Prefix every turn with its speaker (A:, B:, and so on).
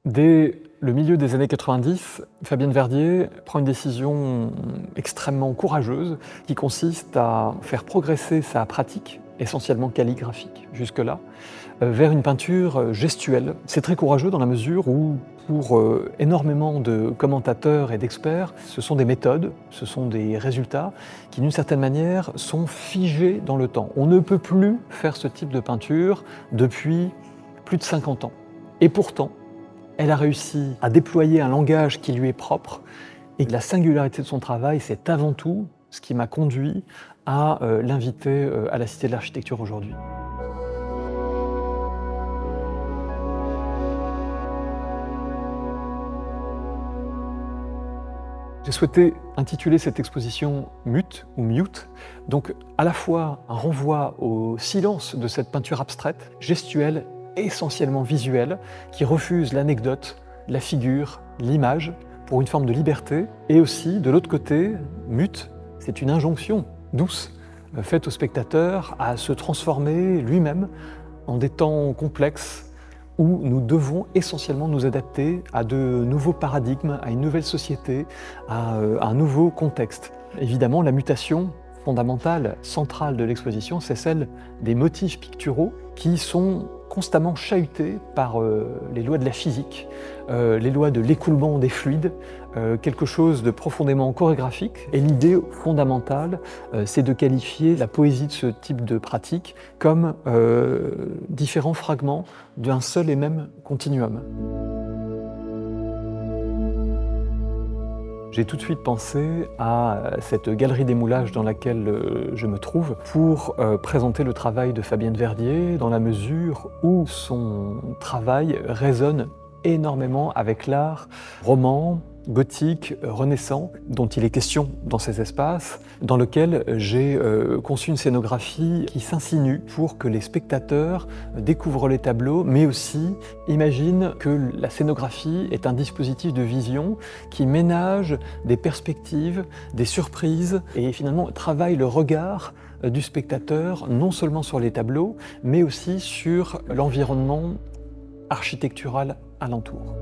A: Dès le milieu des années 90, Fabienne Verdier prend une décision extrêmement courageuse qui consiste à faire progresser sa pratique, essentiellement calligraphique jusque-là, vers une peinture gestuelle. C'est très courageux dans la mesure où, pour énormément de commentateurs et d'experts, ce sont des méthodes, ce sont des résultats qui, d'une certaine manière, sont figés dans le temps. On ne peut plus faire ce type de peinture depuis plus de 50 ans. Et pourtant, elle a réussi à déployer un langage qui lui est propre, et la singularité de son travail, c'est avant tout ce qui m'a conduit à l'inviter à la Cité de l'Architecture aujourd'hui. J'ai souhaité intituler cette exposition Mute ou Mute, donc à la fois un renvoi au silence de cette peinture abstraite, gestuelle, essentiellement visuelle, qui refuse l'anecdote, la figure, l'image, pour une forme de liberté, et aussi, de l'autre côté, Mute, c'est une injonction douce faite au spectateur à se transformer lui-même en des temps complexes, où nous devons essentiellement nous adapter à de nouveaux paradigmes, à une nouvelle société, à un nouveau contexte. Évidemment, la mutation fondamentale, centrale de l'exposition, c'est celle des motifs picturaux qui sont constamment chahutés par les lois de la physique, les lois de l'écoulement des fluides, quelque chose de profondément chorégraphique. Et l'idée fondamentale, c'est de qualifier la poésie de ce type de pratique comme différents fragments d'un seul et même continuum. J'ai tout de suite pensé à cette galerie d'émoulage dans laquelle je me trouve pour présenter le travail de Fabienne Verdier, dans la mesure où son travail résonne énormément avec l'art roman, gothique, renaissant, dont il est question dans ces espaces, dans lequel j'ai conçu une scénographie qui s'insinue pour que les spectateurs découvrent les tableaux, mais aussi imaginent que la scénographie est un dispositif de vision qui ménage des perspectives, des surprises, et finalement travaille le regard du spectateur, non seulement sur les tableaux, mais aussi sur l'environnement architectural alentour.